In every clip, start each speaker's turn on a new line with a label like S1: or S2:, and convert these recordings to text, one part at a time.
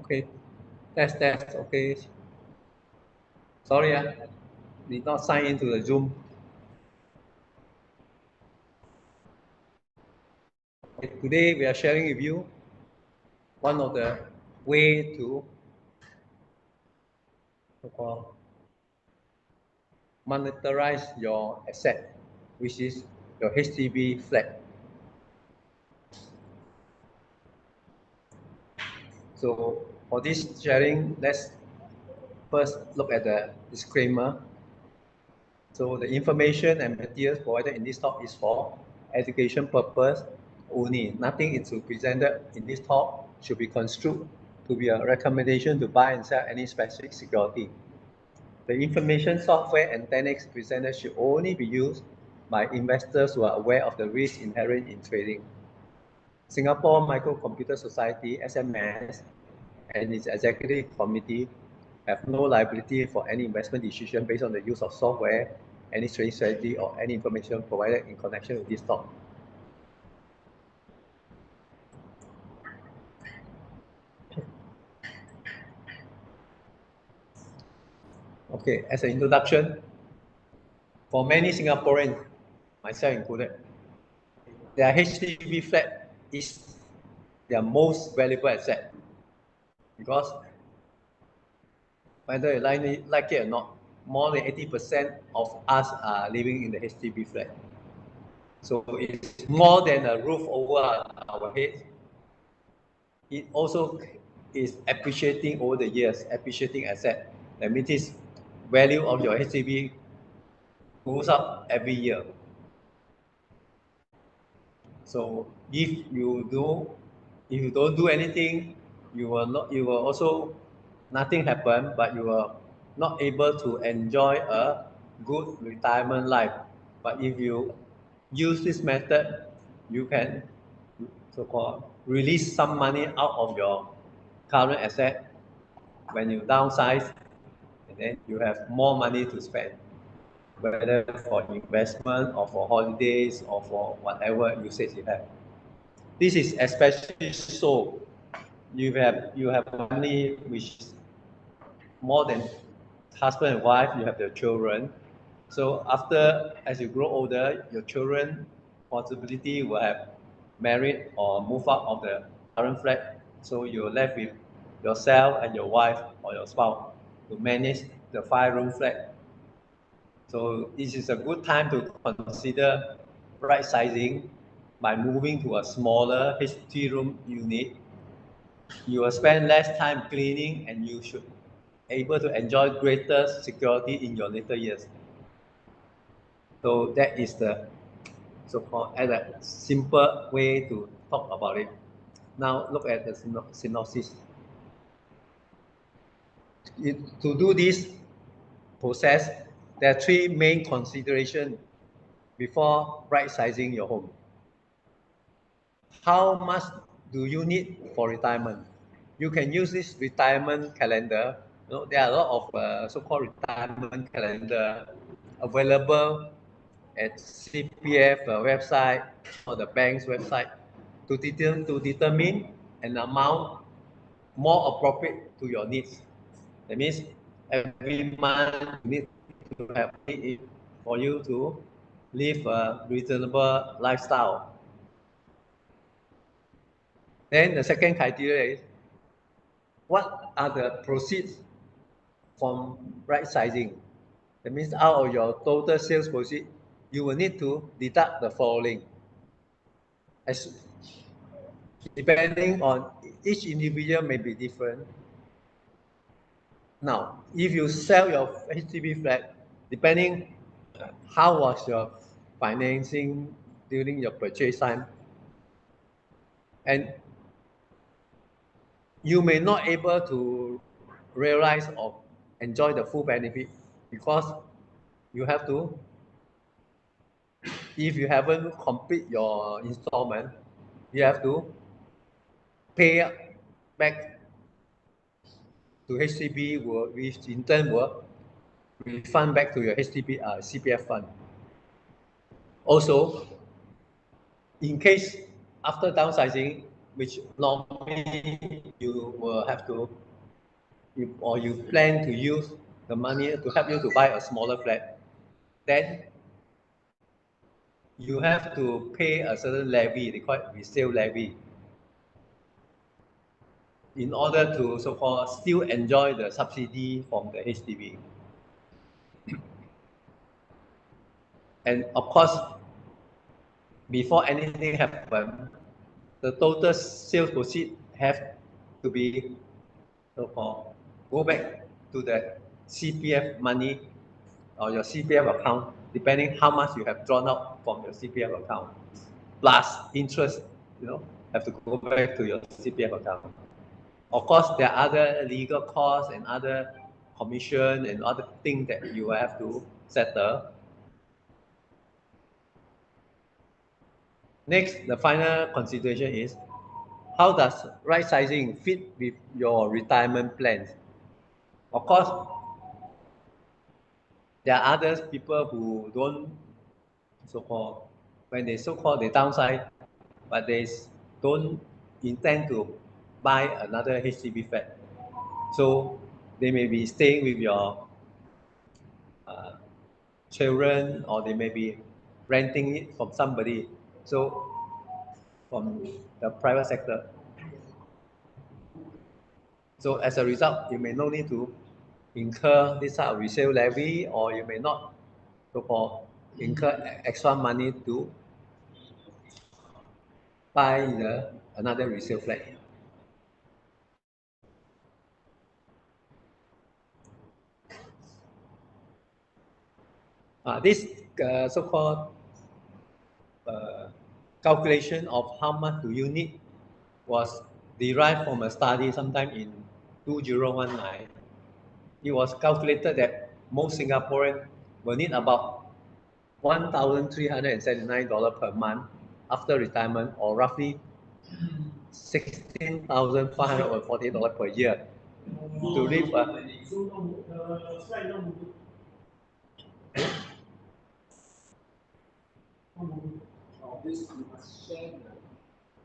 S1: Okay, test, okay. Sorry, did not sign into the Zoom. Okay, today we are sharing with you one of the way to so-called monetize your asset, which is your HDB flat. So for this sharing, let's first look at the disclaimer. So the information and materials provided in this talk is for education purpose only. Nothing is presented in this talk should be construed to be a recommendation to buy and sell any specific security. The information, software, and techniques presented should only be used by investors who are aware of the risks inherent in trading. Singapore Microcomputer Society, SMS, and its executive committee have no liability for any investment decision based on the use of software, any trading strategy, or any information provided in connection with this talk. Okay, as an introduction, for many Singaporeans, myself included, their HDB flat is their most valuable asset because whether you like it or not, more than 80% of us are living in the HDB flat. So it's more than a roof over our head. It also is appreciating over the years, appreciating asset. That means its value of your HDB goes up every year. So if you don't do anything, you will also nothing happen, but you are not able to enjoy a good retirement life. But if you use this method, you can so-called release some money out of your current asset when you downsize, and then you have more money to spend, whether for investment or for holidays or for whatever usage you have. This is especially so you have family which is more than husband and wife, you have your children. So after, as you grow older, your children possibility will have married or move out of the current flat. So you're left with yourself and your wife or your spouse to manage the 5-room flat. So this is a good time to consider right sizing by moving to a smaller HT-room unit. You will spend less time cleaning and you should able to enjoy greater security in your later years. So that is the so-called as a simple way to talk about it. Now look at the synopsis. To do this process, there are 3 main considerations before right sizing your home. How much do you need for retirement? You can use this retirement calendar. There are a lot of so-called retirement calendar available at CPF website or the bank's website to determine an amount more appropriate to your needs. That means every month you need to have it for you to live a reasonable lifestyle. Then the second criteria is what are the proceeds from right sizing? That means out of your total sales proceed, you will need to deduct the following. As depending on each individual may be different. Now, if you sell your HDB flat, depending how was your financing during your purchase time, and you may not able to realize or enjoy the full benefit because you have to, if you haven't complete your installment, you have to pay back to HDB, which in turn will refund back to your HDB CPF fund. Also, in case after downsizing, which normally you will have to, you plan to use the money to help you to buy a smaller flat, then you have to pay a certain levy, they call it resale levy, in order to so-called still enjoy the subsidy from the HDB. And of course, before anything happens, the total sales proceed have to be so-called go back to the CPF money or your CPF account, depending how much you have drawn out from your CPF account, plus interest, have to go back to your CPF account. Of course, there are other legal costs and other commission and other things that you have to settle. Next, the final consideration is, how does right sizing fit with your retirement plans? Of course, there are other people who don't so-called, when they so-called they downsize, but they don't intend to buy another HDB flat. So they may be staying with your children, or they may be renting it from somebody. So from the private sector. So as a result, you may no need to incur this type of resale levy, or you may not so-called incur extra money to buy another resale flat. This so-called calculation of how much do you need was derived from a study sometime in 2019. It was calculated that most Singaporeans will need about $1,379 per month after retirement, or roughly $16,540 per year to live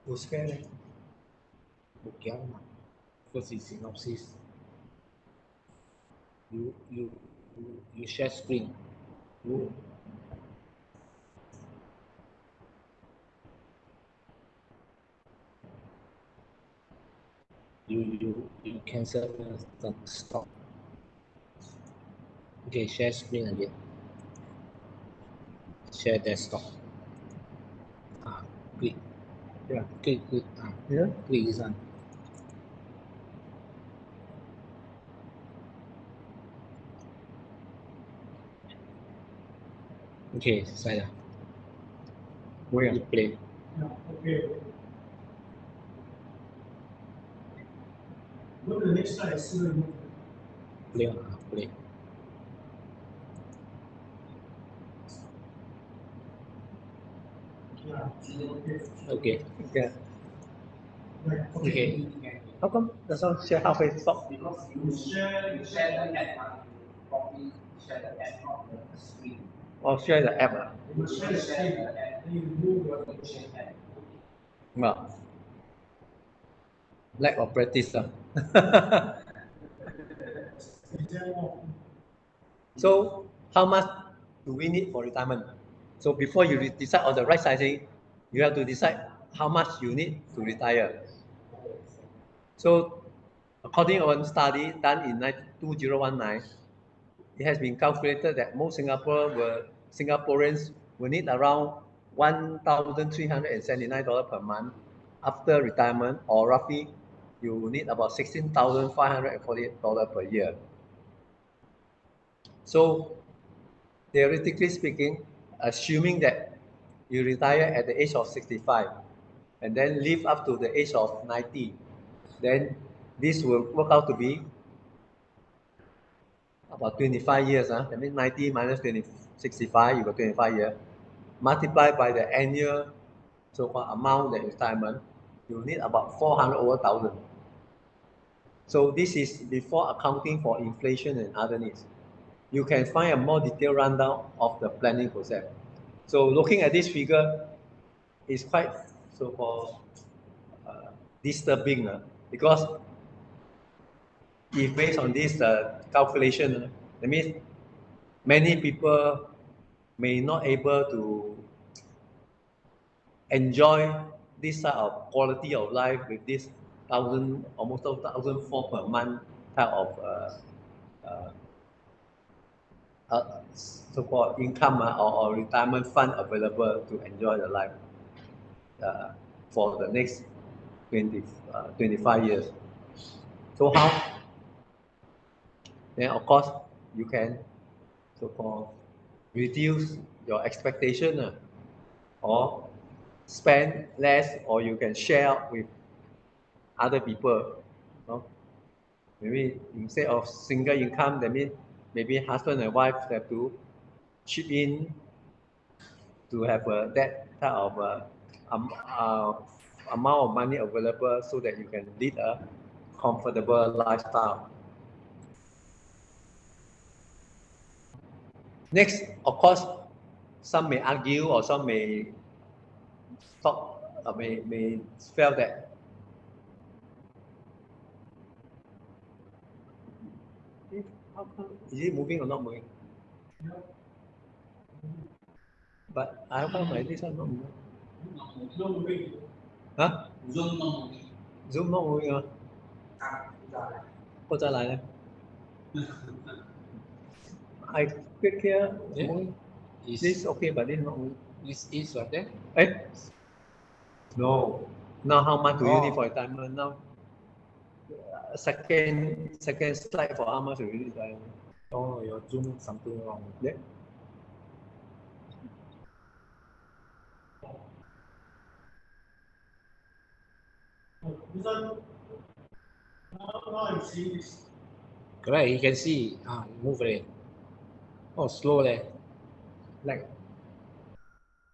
S1: to scale.
S2: First is synopsis. You share screen. You cancel the stop. Okay, share screen again. Share desktop. Click.
S1: Yeah.
S2: Click.
S1: Yeah.
S2: Click this one. Okay, saya.
S1: Where?
S2: You play.
S3: Okay. Go to the next slide.
S2: Play. Play. Okay.
S1: Yeah.
S2: Okay.
S1: How come the song share halfway stop?
S3: Because you share the app, copy, share the app on the screen.
S1: Or share the app?
S3: You share the screen, then you move your share app.
S1: Well, lack of practice. So how much do we need for retirement? So before you decide on the right sizing, you have to decide how much you need to retire. So according to one study done in 2019, it has been calculated that most Singaporeans will need around $1,379 per month after retirement, or roughly you will need about $16,548 per year. So theoretically speaking, assuming that you retire at the age of 65 and then live up to the age of 90, then this will work out to be about 25 years. That means 90 minus 65, you got 25 years. Multiplied by the annual so-called amount that retirement, you need about 400 over thousand. So this is before accounting for inflation and other needs. You can find a more detailed rundown of the planning process. So looking at this figure is quite so-called disturbing because if based on this calculation, that means many people may not able to enjoy this type of quality of life with this almost 1,004 per month type of so-called income or retirement fund available to enjoy the life for the next 25 years. So how? Then of course you can so-called reduce your expectation or spend less, or you can share with other people. Maybe instead of single income, that means maybe husband and wife have to chip in to have that type of amount of money available so that you can lead a comfortable lifestyle. Next, of course, some may argue or some may talk, may feel that is it moving or not moving? But I found my this one not moving. Huh? Zoom not moving. 或者来呢 I click here.
S2: Yeah.
S1: This okay, but this not moving.
S2: Is what there?
S1: Eh? No. Now how much do you need
S2: Oh.
S1: for retirement? Now second slide for how much do you need retirement?
S2: Oh, your Zoom something wrong.
S1: Yeah.
S3: This one, now you see this.
S2: Correct, you can see. Move it. Oh, slow there.
S1: Like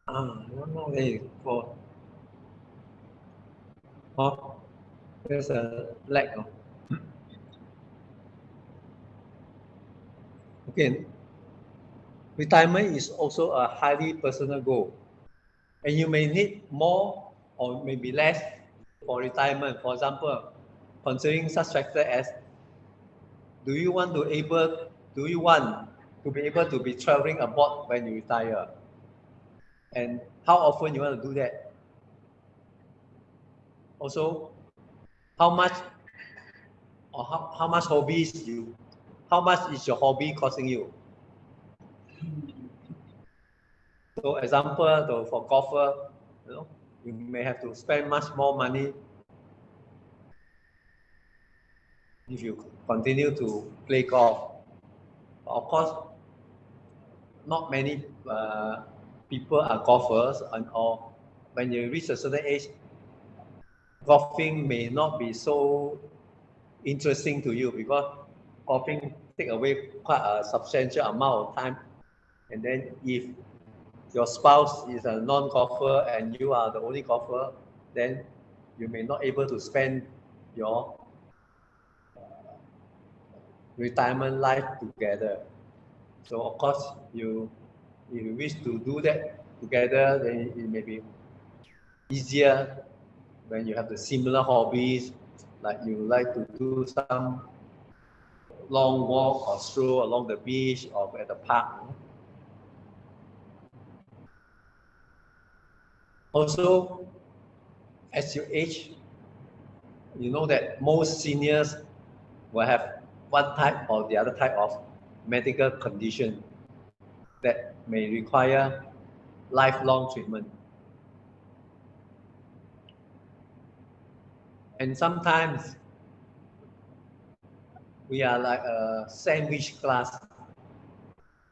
S1: one more day for there's a lag. Okay. Retirement is also a highly personal goal, and you may need more or maybe less for retirement. For example, considering such factor as do you want to be able to be traveling abroad when you retire, and how often you want to do that? Also, how much or how much how much is your hobby costing you? So example, for golfer, you may have to spend much more money if you continue to play golf. Of course, not many people are golfers, or when you reach a certain age, golfing may not be so interesting to you because golfing take away quite a substantial amount of time. And then if your spouse is a non-golfer and you are the only golfer, then you may not able to spend your retirement life together. So of course, if you wish to do that together, then it may be easier when you have the similar hobbies, like you like to do some long walk or stroll along the beach or at the park. Also, as you age, you know that most seniors will have one type or the other type of medical condition that may require lifelong treatment. And sometimes we are like a sandwich class.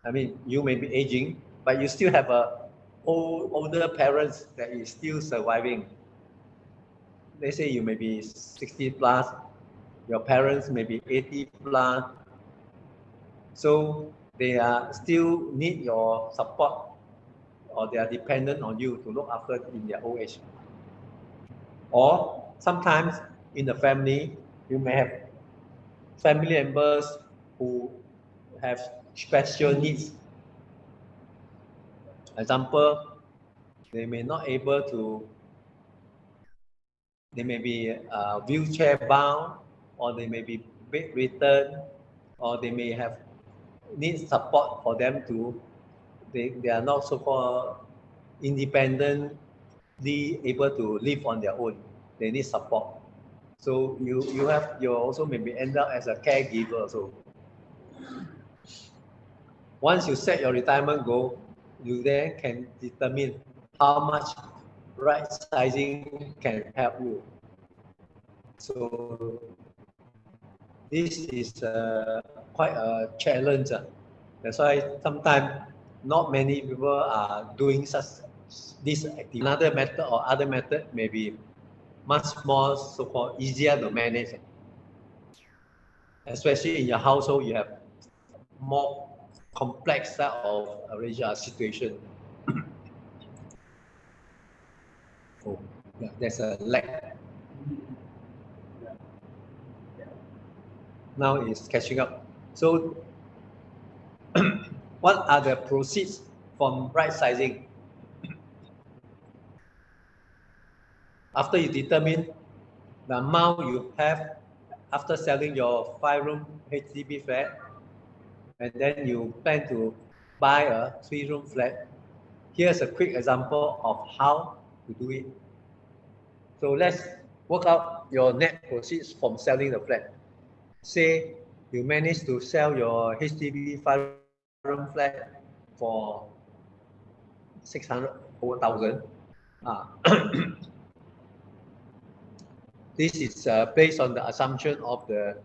S1: I mean, you may be aging, but you still have older parents that is still surviving. Let's say you may be 60 plus, your parents may be 80 plus. So they are still need your support, or they are dependent on you to look after in their old age. Or sometimes in the family, you may have family members who have special needs. Example, they may not able to they may be wheelchair bound, or they may be bedridden, or they may have need support for them to, they are not so-called independently able to live on their own. They need support. So you also maybe end up as a caregiver. So once you set your retirement goal, you then can determine how much right sizing can help you. So this is quite a challenge. That's why sometimes not many people are doing this activity. Another method or other method may be much more so-called easier to manage. Especially in your household, you have more complex set of situation. Oh, yeah, there's a lag. Now it's catching up. So what are the proceeds from right sizing? After you determine the amount you have after selling your 5-room HDB flat, and then you plan to buy a 3-room flat, here's a quick example of how to do it. So let's work out your net proceeds from selling the flat. Say you manage to sell your HDB 5-room flat for 600,000. This is based on the assumption of the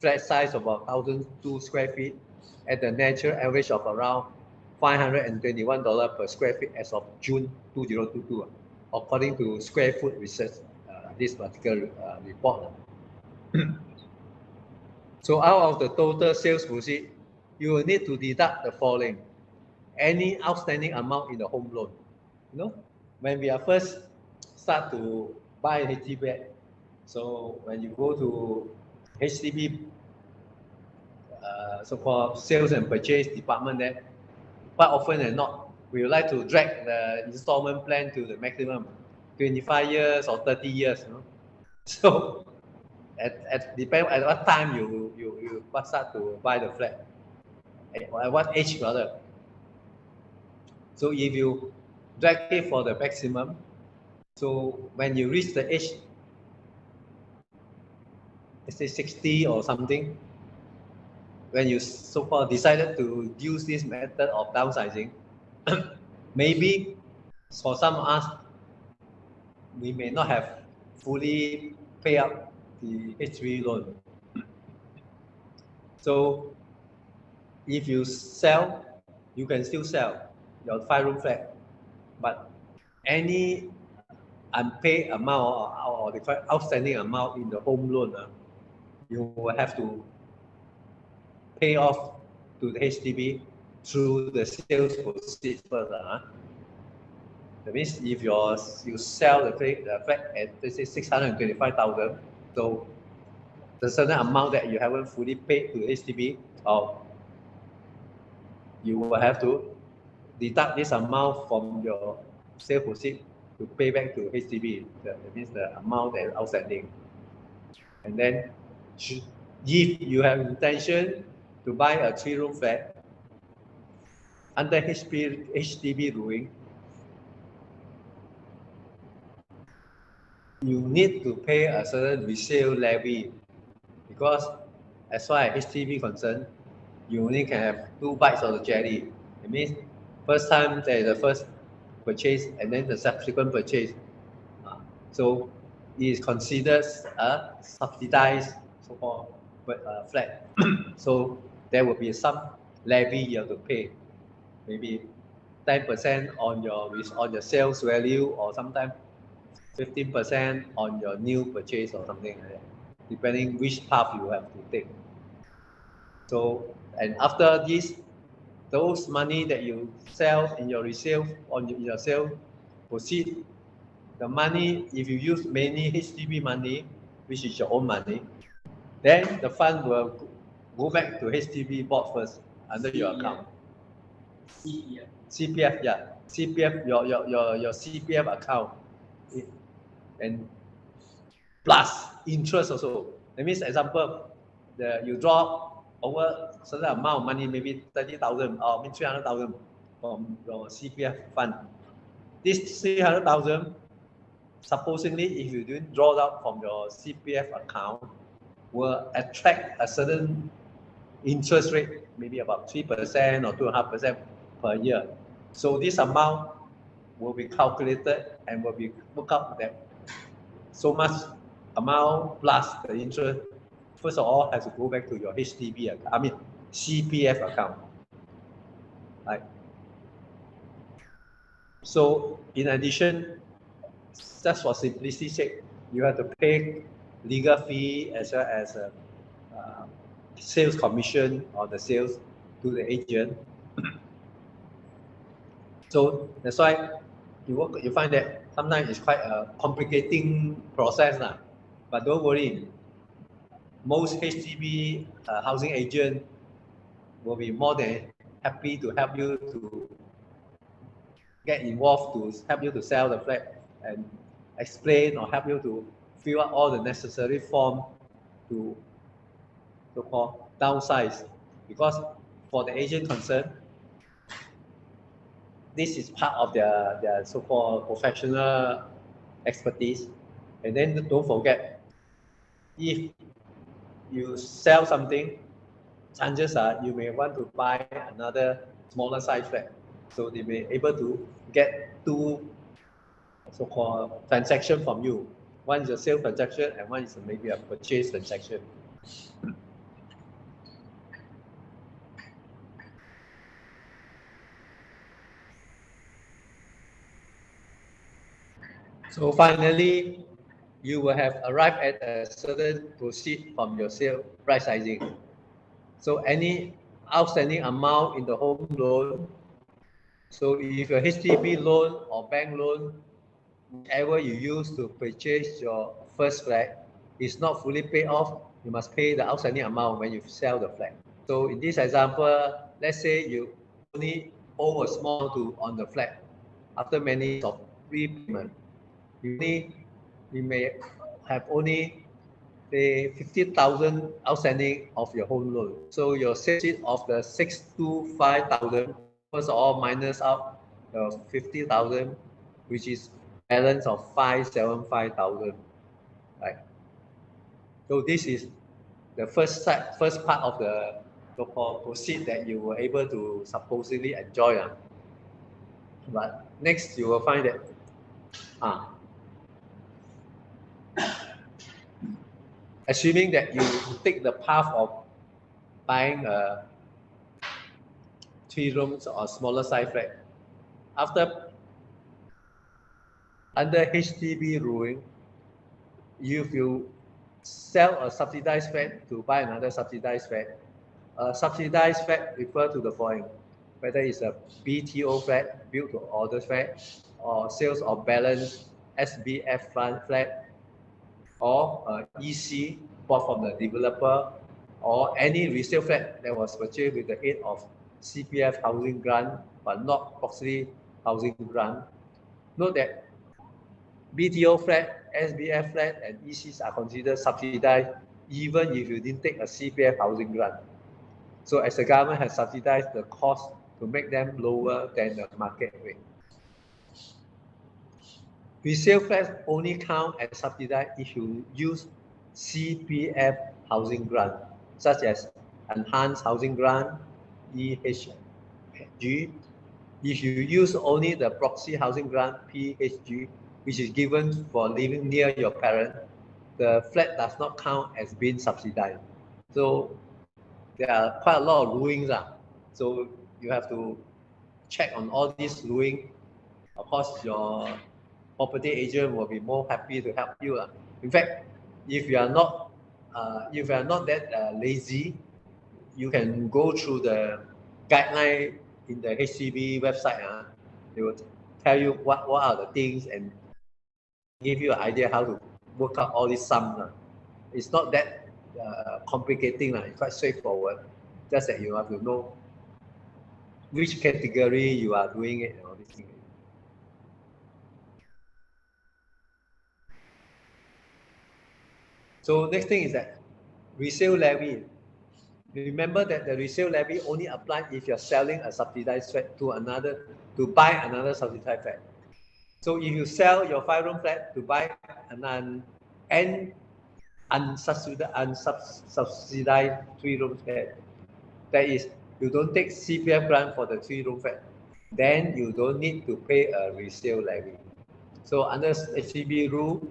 S1: flat size of about 1,002 square feet at the natural average of around $521 per square feet as of June 2022, according to Square Foot Research, this particular report. So out of the total sales proceed, you will need to deduct the following: any outstanding amount in the home loan. You know, when we are first start to buy HDB, so when you go to HDB so-called sales and purchase department, there, quite often than not, we would like to drag the installment plan to the maximum, 25 years or 30 years. You know? So depend at what time you start to buy the flat, at what age rather. So if you drag it for the maximum, so when you reach the age, let's say 60 or something, when you so-called decided to use this method of downsizing, maybe for some of us, we may not have fully pay up the HDB loan. So if you sell, you can still sell your 5-room flat, but any unpaid amount or the outstanding amount in the home loan, you will have to pay off to the HDB through the sales proceeds first. That means if you sell the flat at, let's say, 625,000, so the certain amount that you haven't fully paid to HDB, you will have to deduct this amount from your sale proceed to pay back to HDB. That means the amount that is outstanding. And then, if you have intention to buy a 3-room flat under HDB ruling, you need to pay a certain resale levy, because as far as HDB concerned, you only can have 2 bites of the cherry. It means first time there is the first purchase and then the subsequent purchase. So it is considered a subsidized so-called flat. So there will be some levy you have to pay, maybe 10% on your sales value, or sometimes 15% on your new purchase or something like that, depending which path you have to take. So, and after this, those money that you sell in your resale on your sale proceed, the money, if you use mainly HDB money, which is your own money, then the fund will go back to HDB board first under your account. CPF, yeah. CPF, your CPF account. And plus interest also. That means, example, you draw over certain amount of money, maybe 30,000 or 300,000 from your CPF fund. This 300,000, supposedly, if you didn't draw out from your CPF account, will attract a certain interest rate, maybe about 3% or 2.5% per year. So this amount will be calculated and will be looked up that so much amount plus the interest, first of all, has to go back to your HDB account, I mean CPF account. Right. So in addition, just for simplicity's sake, you have to pay legal fee as well as sales commission on the sales to the agent. So that's why you find that sometimes it's quite a complicating process now. But don't worry, most HDB housing agent will be more than happy to help you to get involved, to help you to sell the flat and explain or help you to fill out all the necessary form to so-called downsize. Because for the agent concerned, this is part of their so-called professional expertise. And then don't forget, if you sell something, chances are you may want to buy another smaller size flat. So they may able to get two so-called transaction from you. One is a sale transaction and one is maybe a purchase transaction. So finally, you will have arrived at a certain proceed from your sale right sizing. So any outstanding amount in the home loan, so if your HDB loan or bank loan, whichever you use to purchase your first flat, is not fully paid off, you must pay the outstanding amount when you sell the flat. So in this example, let's say you only owe a small to on the flat after many of repayment. You may have only say 50,000 outstanding of your home loan. So your sales sheet of the 625,000, first of all minus out the 50,000, which is balance of 575,000, right? So this is the first part of the so-called proceed that you were able to supposedly enjoy. But next you will find that assuming that you take the path of buying a 3 rooms or smaller size flat, after under HDB ruling, if you sell a subsidized flat to buy another subsidized flat, a subsidized flat refer to the following: whether it's a BTO flat, built to order flat, or sales of balance SBF flat, or EC bought from the developer, or any resale flat that was purchased with the aid of CPF housing grant but not proxy housing grant. Note that BTO flat, SBF flat, and ECs are considered subsidized even if you didn't take a CPF housing grant. So as the government has subsidized the cost to make them lower than the market rate. Resale flats only count as subsidized if you use CPF housing grant, such as Enhanced Housing Grant, EHG. If you use only the Proxy Housing Grant, PHG, which is given for living near your parent, the flat does not count as being subsidized. So there are quite a lot of rulings. So you have to check on all these rulings. Of course, your property agent will be more happy to help you. In fact, if you are not that lazy, you can go through the guideline in the HDB website. They will tell you what are the things and give you an idea how to work out all these sums. It's not that complicating. It's quite straightforward. Just that you have to know which category you are doing it and all these things. So next thing is that resale levy. Remember that the resale levy only applies if you're selling a subsidized flat to buy another subsidized flat. So if you sell your 5-room flat to buy an unsubsidized 3-room flat, that is, you don't take CPF grant for the 3-room flat, then you don't need to pay a resale levy. So under HDB rule,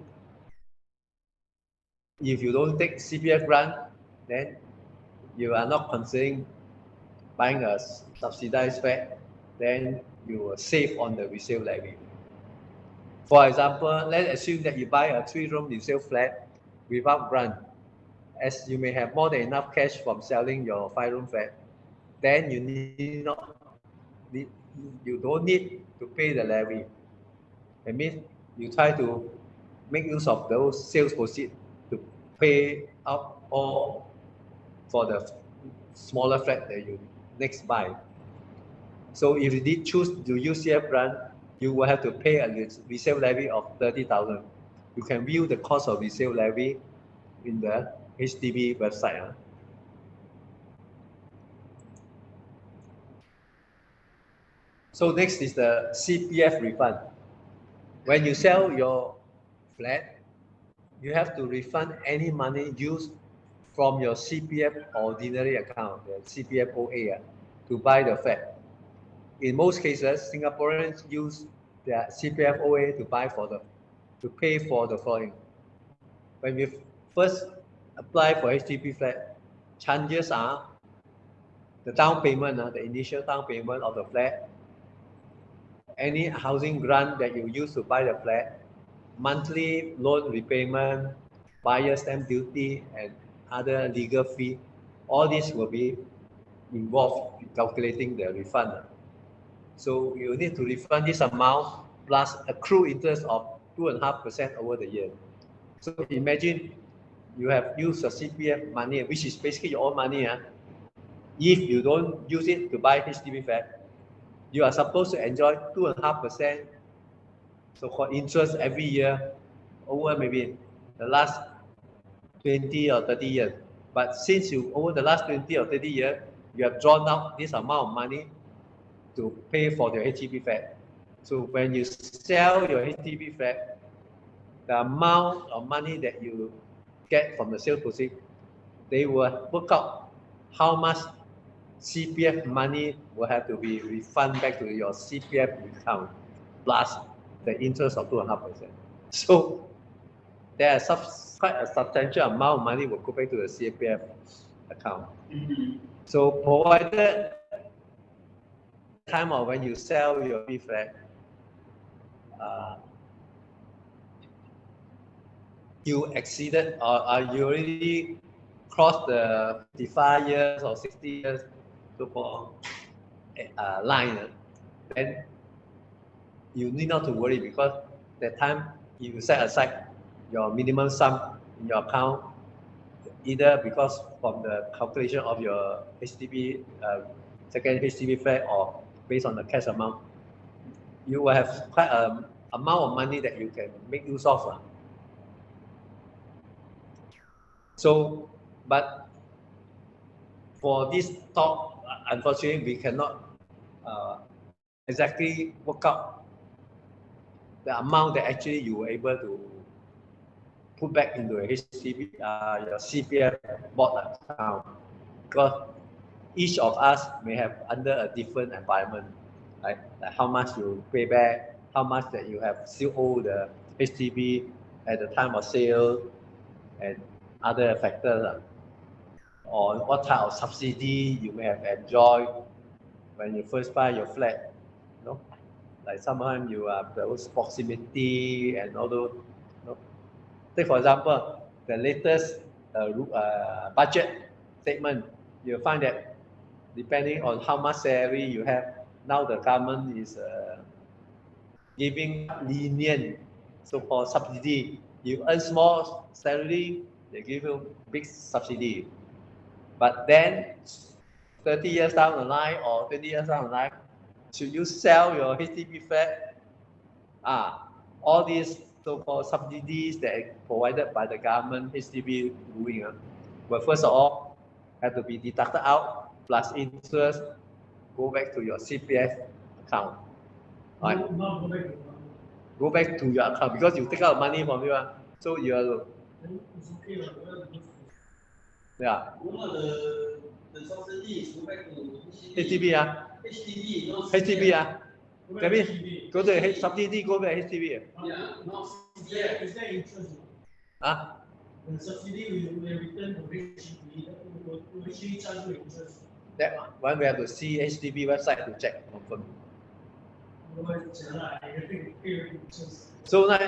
S1: if you don't take CPF grant, then you are not considering buying a subsidized flat, then you will save on the resale levy. For example, let's assume that you buy a 3-room resale flat without grant, as you may have more than enough cash from selling your 5-room flat, then you don't need to pay the levy. That means you try to make use of those sales proceeds to pay out all for the smaller flat that you next buy. So if you did choose to use CPF grant, you will have to pay a resale levy of 30,000. You can view the cost of resale levy in the HDB website. So next is the CPF refund. When you sell your flat, you have to refund any money used from your CPF ordinary account, the CPF OA, to buy the flat. In most cases, Singaporeans use their CPF OA to pay for the flooring. When we first apply for HDB flat, chances are the down payment, the initial down payment of the flat, any housing grant that you use to buy the flat, monthly loan repayment, buyer stamp duty, and other legal fee, all this will be involved in calculating the refund. So you need to refund this amount plus accrue interest of 2.5% over the year. So imagine you have used a CPF money, which is basically your own money. If you don't use it to buy HDB flat, you are supposed to enjoy 2.5% so-called interest every year over maybe the last 20 or 30 years. But since over the last 20 or 30 years, you have drawn out this amount of money to pay for your HDB flat. So when you sell your HDB flat, the amount of money that you get from the sales proceeds, they will work out how much CPF money will have to be refunded back to your CPF account, plus the interest of 2.5%. So there are quite a substantial amount of money will go back to the CPF account. So provided time of when you sell your HDB flat, you exceeded or you already crossed the 55 years or 60 years so-called line, then you need not to worry, because that time you set aside your minimum sum in your account, either because from the calculation of your HDB, second HDB flat, or based on the cash amount, you will have quite an amount of money that you can make use of. So, but for this talk, unfortunately, we cannot exactly work out the amount that actually you were able to put back into a HDB, your CPF board account, because each of us may have under a different environment, like how much you pay back, how much that you have still owe the HDB at the time of sale, and other factors, or what type of subsidy you may have enjoyed when you first buy your flat. Like sometimes you have those proximity and all those. Take for example, the latest budget statement, you'll find that depending on how much salary you have, now the government is giving lenient so-called subsidy. You earn small salary, they give you big subsidy. But then 30 years down the line or 20 years down the line, should you sell your HDB flat? All these so-called subsidies that are provided by the government, HDB doing. But first of all, have to be deducted out plus interest, go back to your CPF account. Right? Go back to your account because you take out money from you. So you are. Yeah.
S4: The subsidies go back to
S1: HDB. HDB. That means go to subsidy, go back HDB.
S4: Yeah, not CPF.
S3: Is there interest?
S1: Huh?
S3: The subsidy will return to HDB. Will HDB charge you interest?
S1: That one we have to see HDB website to check confirm. So now.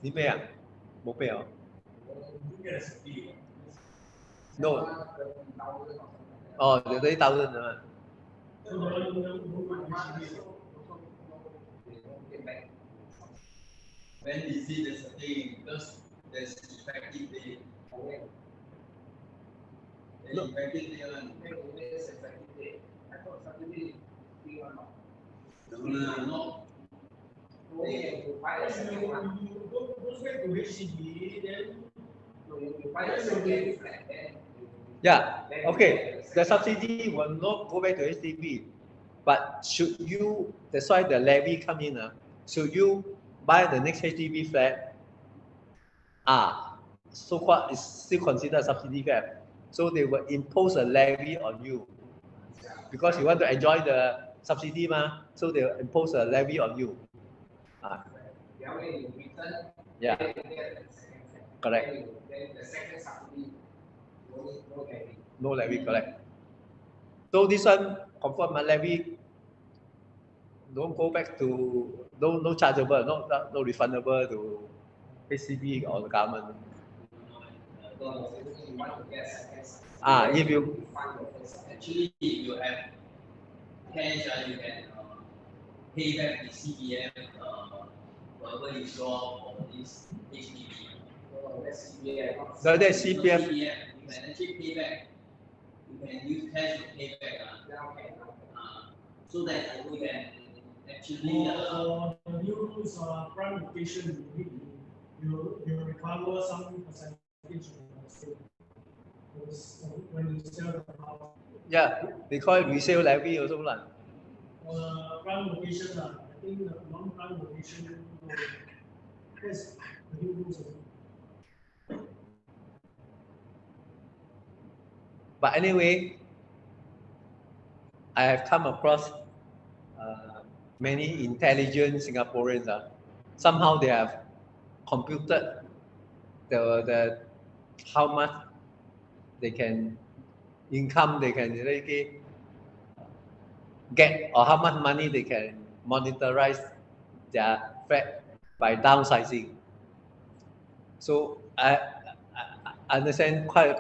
S1: Đi pay à? Một pay à? No. Oh, the 30,000 nữa.
S4: When is it the thing? Because there's effective date.
S1: No.
S4: Effective date one.
S3: I thought subsidy free or not.
S4: No.
S3: You go back to HDB, then you buy a second flat, then.
S1: Yeah, okay. The subsidy will not go back to HDB, but should you, that's why the levy come in, should you buy the next HDB flat, so-called is still considered subsidy flat. So they will impose a levy on you because you want to enjoy the subsidy, so they will impose a levy on you. Yeah, correct.
S3: The second subsidy,
S1: No levy, correct. So this one confirm my levy don't go back to no chargeable, no refundable to HDB or the government. If you
S4: Actually, if you have cash, you can pay back the CPF, whatever you saw for this HDB.
S1: No, that's CPF.
S4: You can actually pay back. You can use cash to pay back. So that you can actually.
S3: New rules prime location, you recover some percentage when you sell the house.
S1: Yeah, they call it resale levy also lah.
S3: Prime location, I think the non-prime location, yes, the new rules.
S1: But anyway, I have come across many intelligent Singaporeans. Somehow they have computed the how much they can income they can get or how much money they can monetize their flat by downsizing. So I understand quite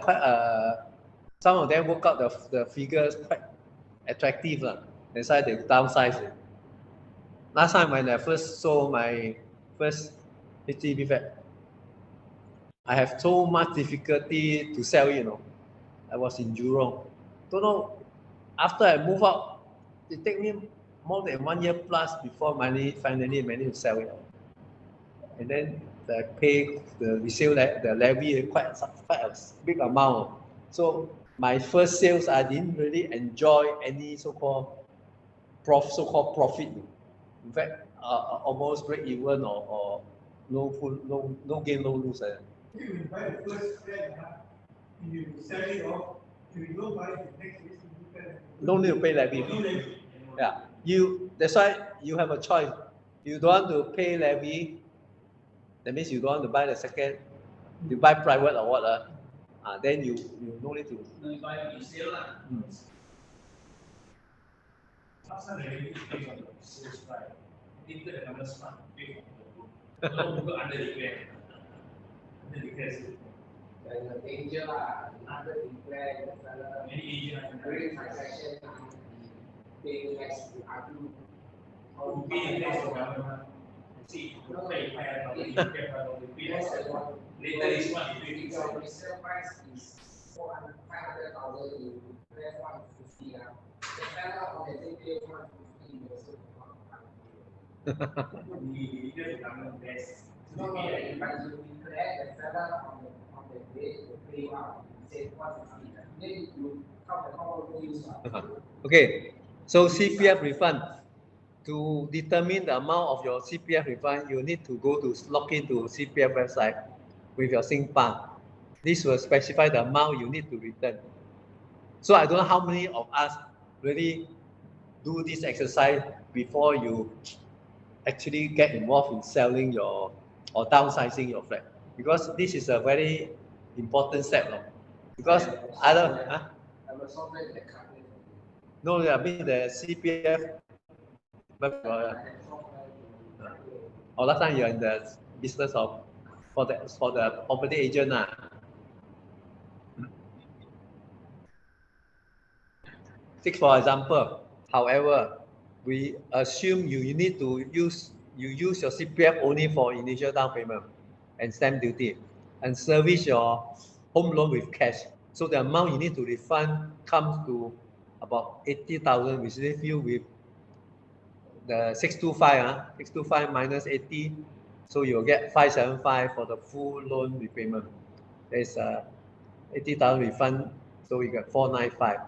S1: some of them work out the figures quite attractive. That's why they downsize it. Last time when I first sold my first HDB flat, I have so much difficulty to sell, I was in Jurong. Don't know, after I move out, it take me more than 1 year plus before finally managed to sell it. And then the resale, the levy quite a big amount. So my first sales, I didn't really enjoy any so-called profit. In fact, almost break even or no gain, no lose.
S3: You will buy the first flat, you sell it off, you don't buy the next flat.
S1: No need to pay levy.
S3: No levy.
S1: Yeah, that's why you have a choice. You don't want to pay levy, that means you don't want to buy the second, you buy private or what, then you no need to.
S4: No, you buy resale lah.
S3: Outside the levy is based on the sales price. Into the numbers fund based on the don't go under declare. Under declare.
S5: There's a danger under declare the seller.
S3: Many agents
S5: During transaction, pay tax to argue.
S3: who pay tax to government. See, you pay higher than you pay tax. Later this one is
S5: If your resale price is 500,000, you declare 150 now. The seller on the same day 150 you also
S3: We just become less.
S5: no, but you declare the seller on the day to pay out. You say 150. Then you come the common use.
S1: Okay, so CPF refund. To determine the amount of your CPF refund, you need to go to log into CPF website with your SingPass. This will specify the amount you need to return. So I don't know how many of us really do this exercise before you actually get involved in selling your or downsizing your flat, because this is a very important step. Because other, huh? No, I mean the CPF. Or last time you're in the business of for the property agent. Take for example, however, we assume you need to use your CPF only for initial down payment and stamp duty and service your home loan with cash. So the amount you need to refund comes to about 80,000, which leaves you with the 625, 625 minus 80, so you'll get 575 for the full loan repayment. There's 80,000 refund, so you get 495.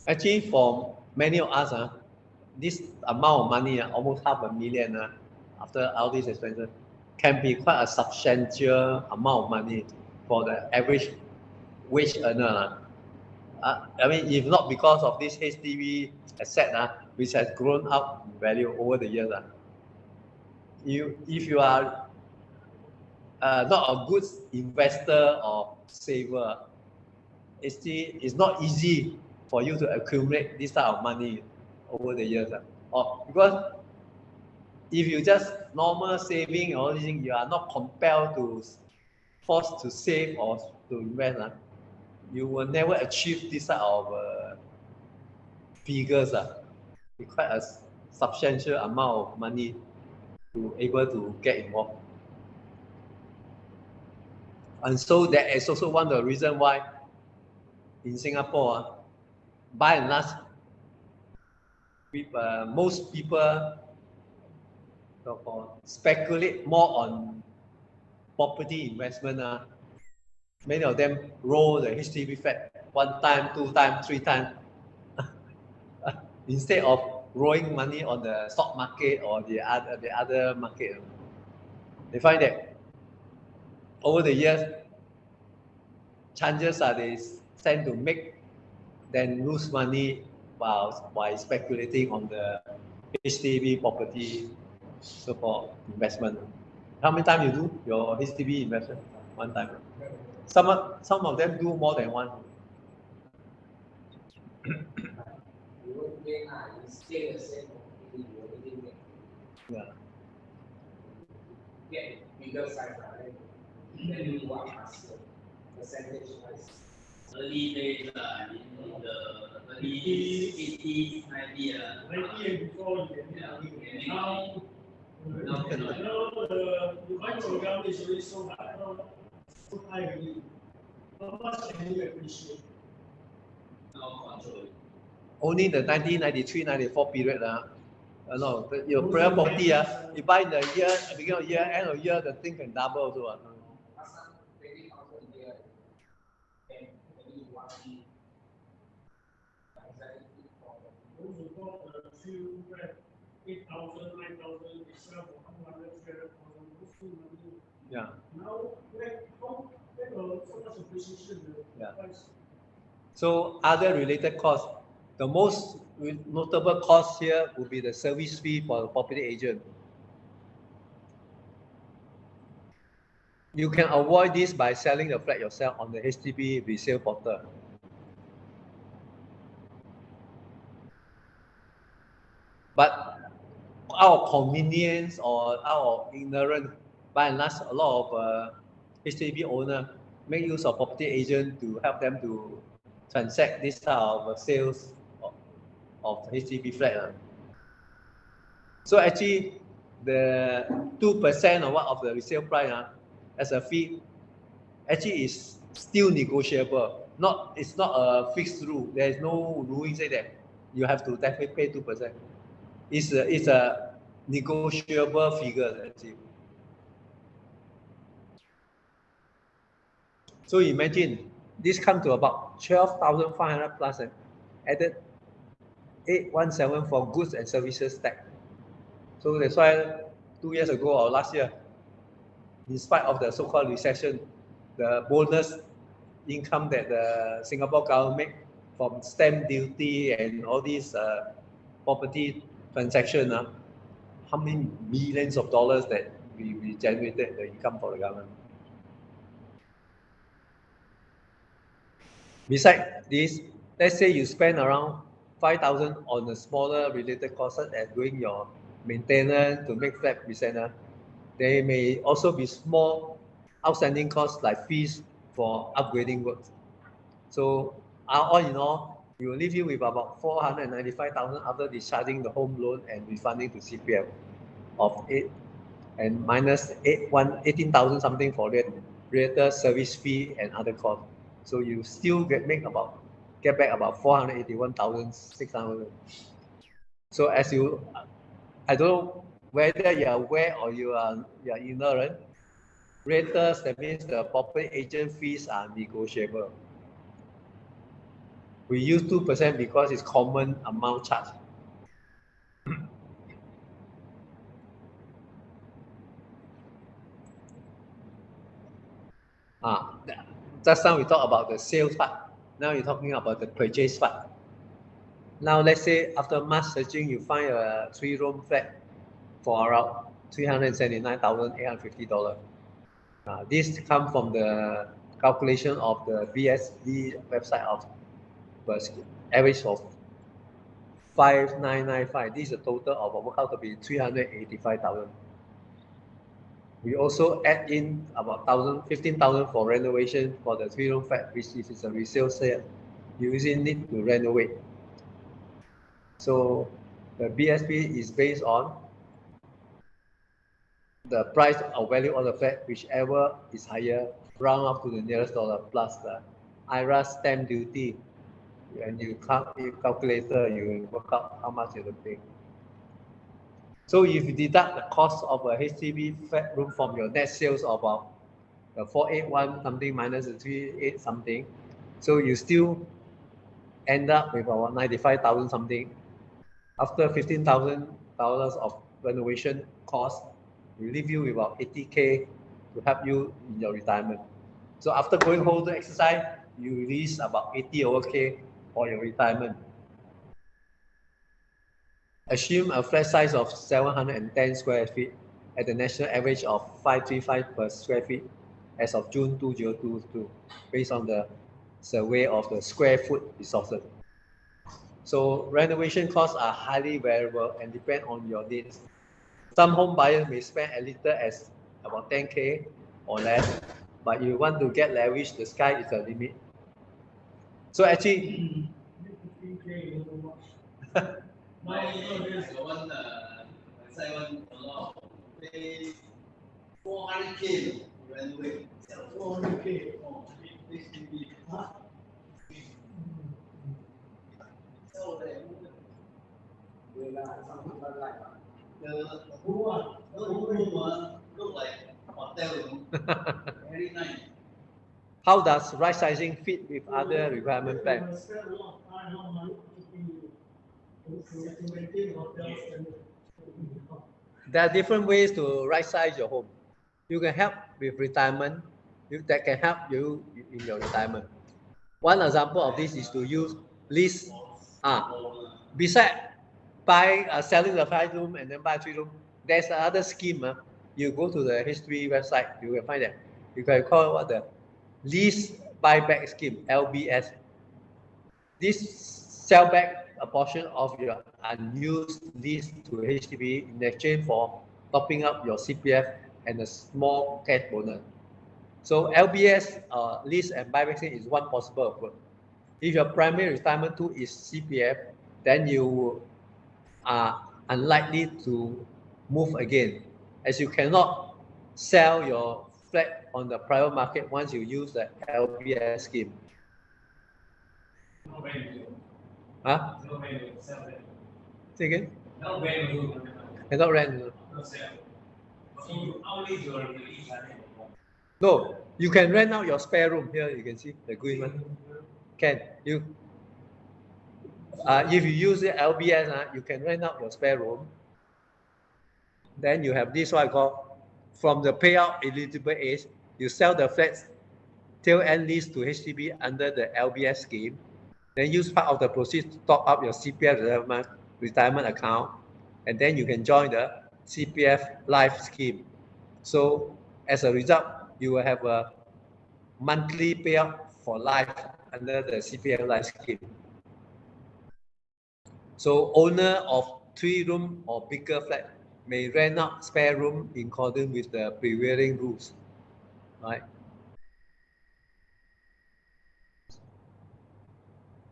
S1: Actually, for many of us, this amount of money, almost $500,000, after all these expenses, can be quite a substantial amount of money for the average wage earner. I mean, if not because of this HDB asset, which has grown up in value over the years, if you are not a good investor or saver, it's not easy for you to accumulate this type of money over the years. Or because if you just normal saving or anything, you are not compelled to forced to save or to invest. You will never achieve this type of figures. It's quite a substantial amount of money to able to get involved. And so that is also one of the reasons why in Singapore, by and large, most people speculate more on property investment. Many of them roll the HDB flat 1 time, 2 times, 3 times, instead of rolling money on the stock market or the other market. They find that over the years, chances are they tend to make then lose money while speculating on the HDB property so-called investment. How many times you do your HDB investment? 1 time. Some of them do more than one. Yeah.
S5: Get bigger size, right? Then you want percentage wise.
S4: Early days, in the early 80s, 90s.
S3: 90 and before, now the financial ground is already so high. So high already. How much can you appreciate?
S1: Only the 1993, 94 period. No, your prayer property, you buy in the year, beginning of year, end of year, the thing can double also.
S5: Last time, 20,000 a year. And maybe 1 year.
S3: Those who bought a few 8,000, 9,000, they sell for 100, 300,000.
S1: Yeah.
S3: Now, so much appreciation.
S1: Yeah. So other related costs, the most notable cost here would be the service fee for the property agent. You can avoid this by selling the flat yourself on the HDB resale portal. But out of convenience or out of ignorance, by and large, a lot of HDB owners make use of property agent to help them to transact this type of sales of HDB flat. So actually, the 2% of the resale price as a fee actually is still negotiable. It's not a fixed rule. There is no ruling say that you have to definitely pay 2%. It's a negotiable figure actually. So imagine this come to about 12,500 plus and added 817 for goods and services tax. So that's why 2 years ago or last year, in spite of the so-called recession, the bonus income that the Singapore government make from stamp duty and all these property transaction, how many millions of dollars that we generated the income for the government. Besides this, let's say you spend around 5,000 on the smaller related costs such as doing your maintenance to make flat presenter. There may also be small outstanding costs like fees for upgrading works. So all in all, it will leave you with about 495,000 after discharging the home loan and refunding to CPF of 8 and minus 18,000 something for realtor service fee and other costs. So you still get back about 481,600. So as you, I don't know whether you are aware or you are ignorant, realtors, that means the property agent fees are negotiable. We use 2% because it's common amount charged. Just now we talked about the sales part. Now you're talking about the purchase part. Now let's say after much searching, you find a 3-room flat for around $379,850. This comes from the calculation of the BSD website of the average of 5,995. This is a total of work out to be 385,000. We also add in about 15,000 for renovation for the 3-room flat, which if it's a resale sale, you usually need to renovate. So the BSP is based on the price or value of the flat, whichever is higher, round up to the nearest dollar plus the IRAS stamp duty. And you calculator, you work out how much you have to pay. So if you deduct the cost of a HDB flat room from your net sales of about the 481 something minus the 38 something, so you still end up with about 95,000 something. After $15,000 of renovation cost, we leave you with about 80K to help you in your retirement. So after going whole the exercise, you release about 80 over K for your retirement. Assume a flat size of 710 square feet at the national average of 535 per square feet as of June 2022, based on the survey of the square foot resources. So renovation costs are highly variable and depend on your needs. Some home buyers may spend as little as about 10K or less, but you want to get leverage, the sky is the limit. So actually,
S4: my one side one a lot pay 400K renovate. 400K. Oh, HDB. So the whole room look like hotel room. Very nice.
S1: How does right sizing fit with other requirement plans? There are different ways to right size your home. You can help with retirement. That can help you in your retirement. One example of this is to use lease. Besides selling the 5-room and then buy 3-room, there's another scheme. You go to the history website, you will find that you can call what the lease buyback scheme, LBS. This sell back a portion of your unused lease to HDB in exchange for topping up your CPF and a small cash bonus. So LBS lease and buyback scheme is one possible approach. If your primary retirement tool is CPF, then you are unlikely to move again, as you cannot sell your flat on the private market once you use the LBS scheme.
S3: No value.
S1: Huh?
S3: No value. Sell it.
S1: Say again?
S3: No value.
S1: Cannot rent.
S3: No sell. So you only your release.
S1: No, you can rent out your spare room. Here you can see the green one. Can you? If you use the LBS, you can rent out your spare room. Then you have this one called from the payout eligible age. You sell the flats till end lease to HDB under the LBS scheme. Then use part of the proceeds to top up your CPF retirement account, and then you can join the CPF Life scheme. So as a result, you will have a monthly payout for life under the CPF Life scheme. So owner of 3-room or bigger flat may rent out spare room in accordance with the prevailing rules, right?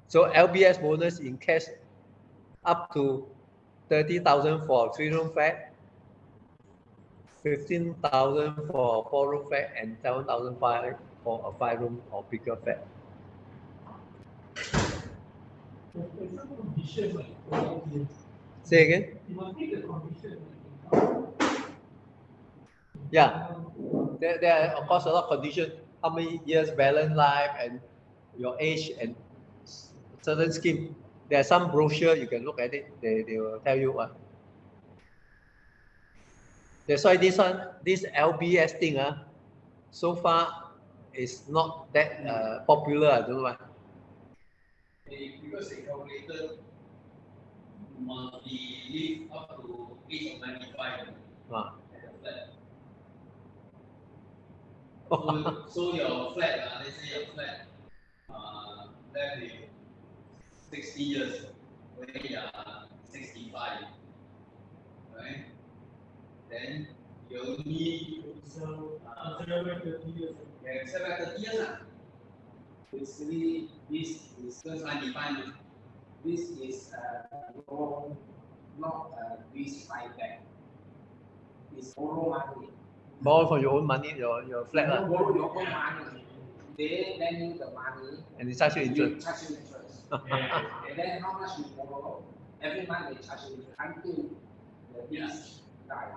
S1: So LBS bonus in cash up to 30,000 for a 3-room flat, 15,000 for a 4-room flat, and 7,500 for a 5-room or bigger flat. Say again? Yeah, there are of course a lot of conditions. How many years balance life and your age and certain scheme. There are some brochure you can look at it. They will tell you what. That's why this LBS thing, so far is not that popular. I don't know why.
S4: Because they calculated must be live up to age of 95 at the flat. So your flat, let's say your flat left with 60 years, when you are 65, right? Then you only sell back 30 years. Yeah, sell back 30 years. Basically, this is undefined. This is not this buyback. It's borrow money.
S1: Borrow from your own money, your flat.
S5: Borrow your own money. They lend you the money.
S1: And they charge you interest.
S5: Charge you interest. And then how much you borrow? Every month they charge you until the lease die.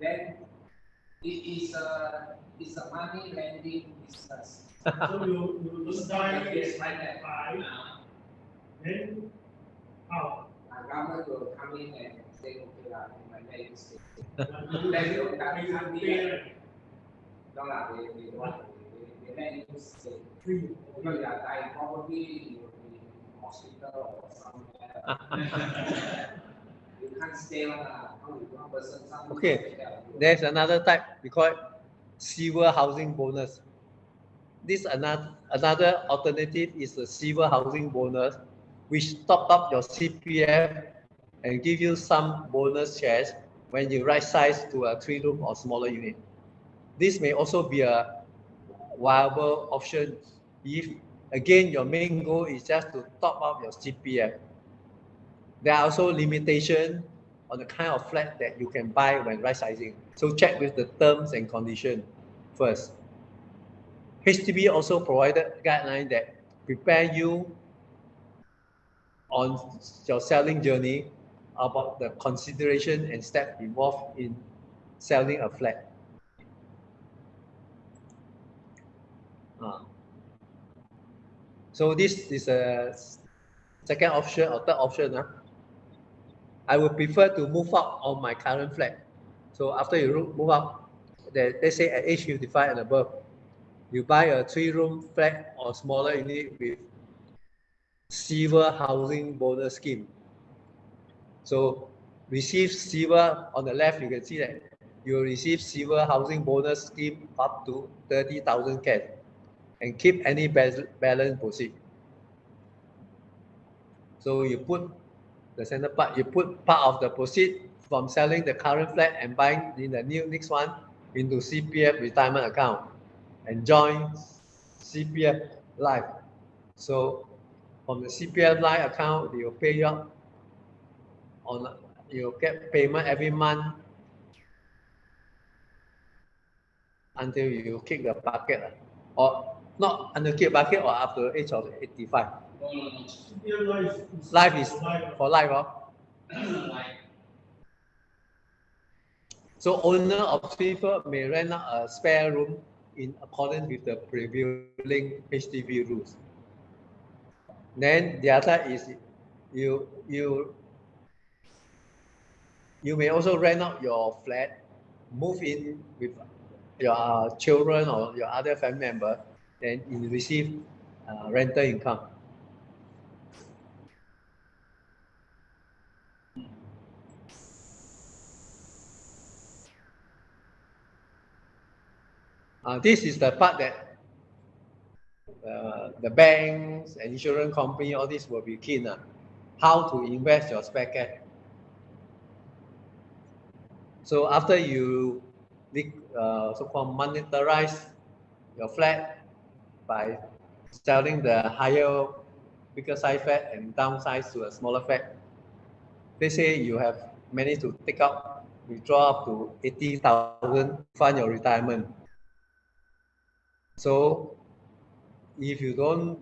S5: Then it is a money lending business.
S3: So you just die
S5: It's like that.
S3: Then how?
S5: Government will come in and say, okay, my name is then you come in. No, they want they let you stay. Because you are dying, probably you will be in hospital or somewhere. You can't stay on one person.
S1: Okay, there's another type, we call it silver housing bonus. This another alternative is the silver housing bonus, which top up your CPF and give you some bonus shares when you right size to a 3-room or smaller unit. This may also be a viable option if, again, your main goal is just to top up your CPF. There are also limitations on the kind of flat that you can buy when right sizing. So check with the terms and conditions first. HDB also provided guidelines that prepare you on your selling journey about the consideration and steps involved in selling a flat. So this is a second option or third option. I would prefer to move out on my current flat. So after you move out, let's say at age 55 and above, you buy a 3-room flat or smaller unit with silver housing bonus scheme. So receive silver on the left, you can see that you will receive silver housing bonus scheme up to 30,000 cash and keep any balance proceed. So you put the center part, you put part of the proceed from selling the current flat and buying in the next one into CPF retirement account and join CPF Life. So from the CPF Life account, they will pay you up on, you'll get payment every month until you kick the bucket, or not until kick bucket, or up to the age of 85.
S4: No.
S1: Life is for life,
S4: Like,
S1: So owner of people may rent out a spare room in accordance with the prevailing HDB rules. Then the other is you may also rent out your flat, move in with your children or your other family member, then you receive rental income. This is the part that the banks and insurance company, all this will be keen. How to invest your spare cash. So after you so-called monetize your flat by selling the higher, bigger size flat and downsize to a smaller flat, they say you have managed to take out, withdraw up to 80,000 to fund your retirement. So if you don't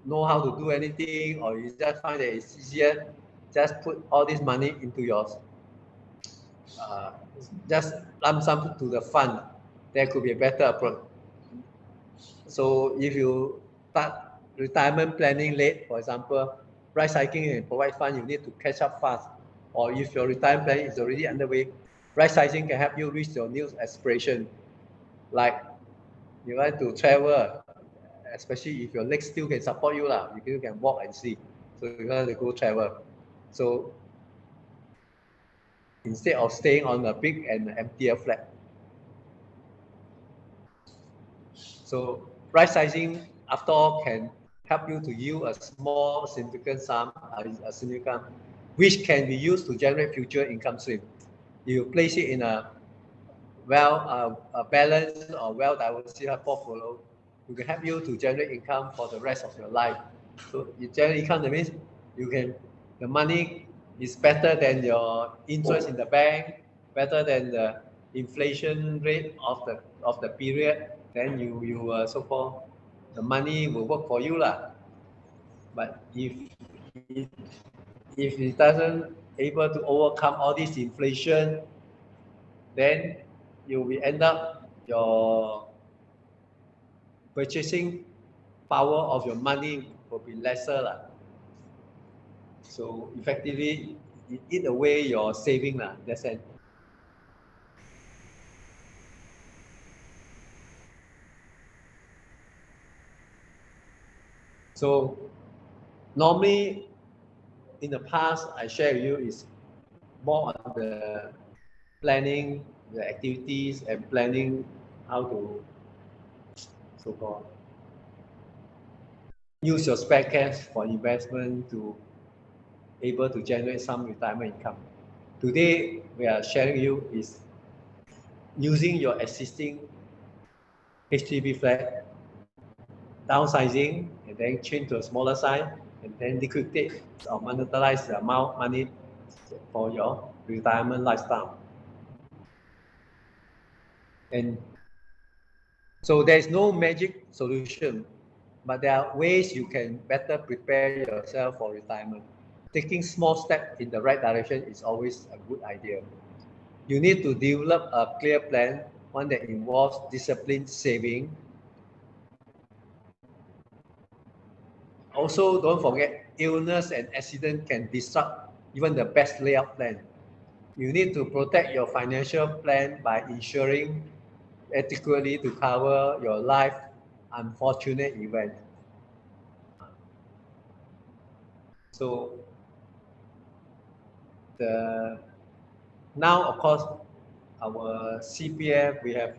S1: know how to do anything, or you just find that it's easier, just put all this money into yours. Just lump sum to the fund. There could be a better approach. So if you start retirement planning late, for example, right sizing and provide fund, you need to catch up fast. Or if your retirement planning is already underway, right sizing can help you reach your new aspiration. Like you want to travel, especially if your legs still can support you, you still can walk and see. So you want to go travel. So instead of staying on a big and emptier flat. So right sizing, after all, can help you to yield a small significant sum, which can be used to generate future income stream. You place it in a balanced or well-diversified portfolio, it can help you to generate income for the rest of your life. So you generate income, that means the money is better than your interest in the bank, better than the inflation rate of the period. Then you so-called the money will work for you lah. But if it doesn't able to overcome all this inflation, then you will end up your purchasing power of your money will be lesser lah. So effectively, it eat away your saving lah. That's it. So normally, in the past, I share with you is more on the planning, the activities, and planning how to so-called use your spare cash for investment to able to generate some retirement income. Today, we are sharing you is using your existing HDB flat, downsizing, and then change to a smaller size, and then liquidate or monetize the amount of money for your retirement lifestyle. And so there is no magic solution, but there are ways you can better prepare yourself for retirement. Taking small steps in the right direction is always a good idea. You need to develop a clear plan, one that involves disciplined saving. Also, don't forget, illness and accident can disrupt even the best layout plan. You need to protect your financial plan by ensuring adequately to cover your life unfortunate event. So now, of course, our CPF, we have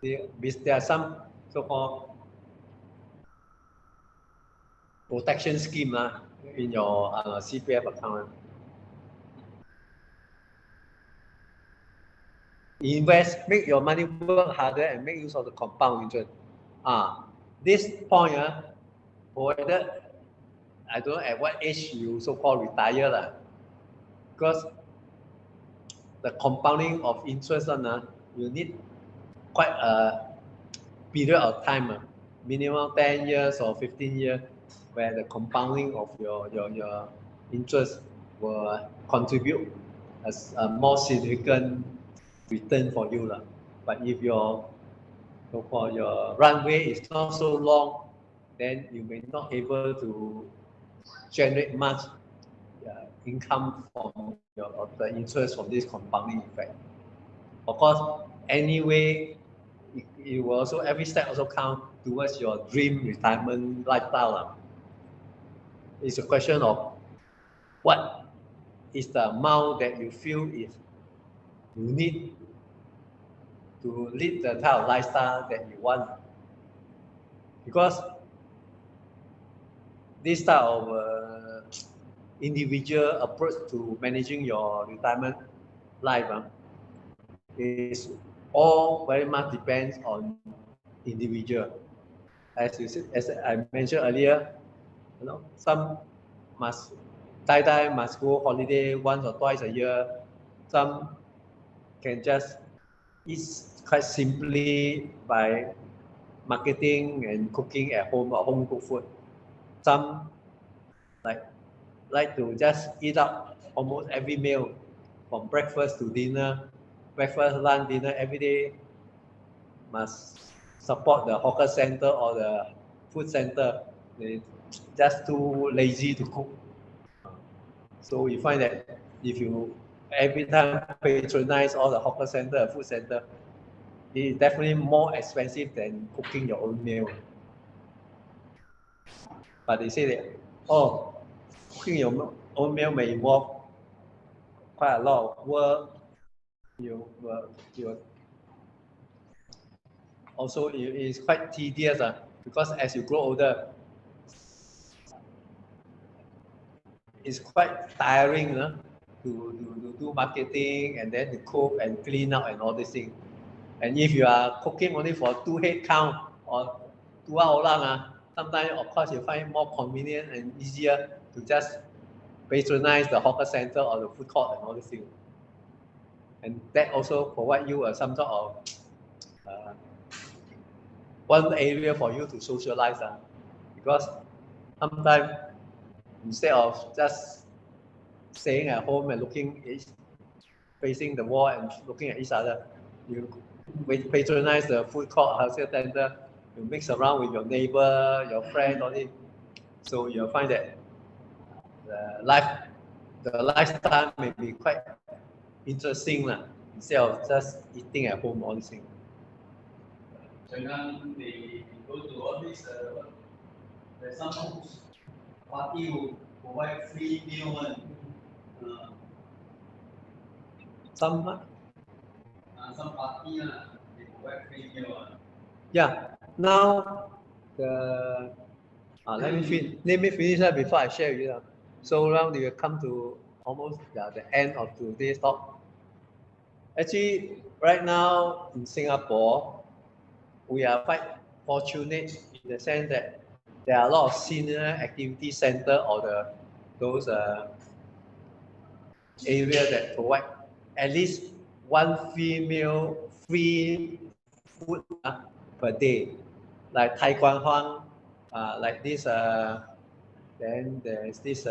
S1: there are some so-called protection scheme in your CPF account. Invest, make your money work harder and make use of the compound interest. This point, provided I don't know at what age you so-called retire, because the compounding of interest you need quite a period of time, minimum 10 years or 15 years, where the compounding of your interest will contribute as a more significant return for you. But if your runway is not so long, then you may not able to generate much income from the interest from this compounding effect. Of course, anyway, it will also, every step also count towards your dream retirement lifestyle. It's a question of what is the amount that you feel is you need to lead the type of lifestyle that you want. Because this type of individual approach to managing your retirement life is all very much depends on individual. As you said, as I mentioned earlier, some must must go holiday once or twice a year. Some can just eat quite simply by marketing and cooking at home or home cooked food. Some like to just eat up almost every meal, from breakfast to dinner, breakfast, lunch, dinner every day. Must support the hawker center or the food center. They just too lazy to cook. So you find that if you every time patronize all the hawker center, food center, it is definitely more expensive than cooking your own meal. But they say that, oh, cooking your own meal may involve quite a lot of work. Also, it is quite tedious because as you grow older, it's quite tiring to do marketing and then to cook and clean up and all these things. And if you are cooking only for 2 head count or 2 hours long, sometimes of course you find it more convenient and easier to just patronize the hawker center or the food court and all these things. And that also provide you some sort of one area for you to socialize, because sometimes instead of just staying at home and facing the wall and looking at each other, you patronize the food court, hawker center, you mix around with your neighbor, your friend, all this. So you'll find that the lifestyle may be quite interesting instead of just eating at home, all these things.
S4: Sometimes they go to all these, there's some party who provide free meal.
S1: Some
S4: party they provide free meal.
S1: Yeah. Now let me finish that before I share with you. So now we will come to almost the end of today's talk. Actually, right now in Singapore, we are quite fortunate in the sense that there are a lot of senior activity center or those areas that provide at least one female free food per day, like Tai Kwang Huang, like this. Then there's this.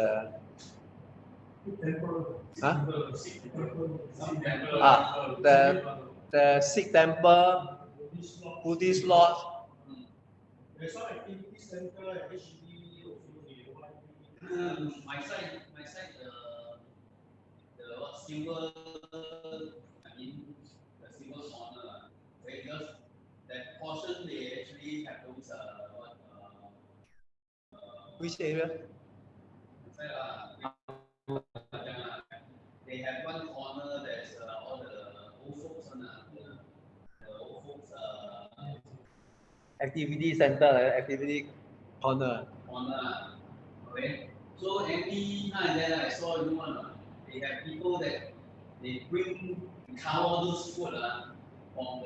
S1: The Sikh temple, Buddhist lodge.
S3: There's some activity center at HDB
S4: My side, the silver, the silver corner, because that portion they actually have those
S1: Which area?
S4: They have one corner that's all the old folks the old folks
S1: Activity center, activity corner.
S4: Okay. So every now and then I saw new one. They have people that they cover all those food from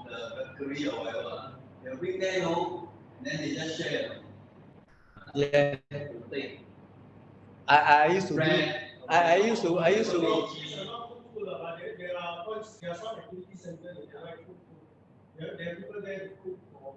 S4: the bakery or whatever. They bring there, and then they just share.
S1: Yeah. I used to do. I used to.
S6: there are some activity centers that they like cook food. There are people there to cook for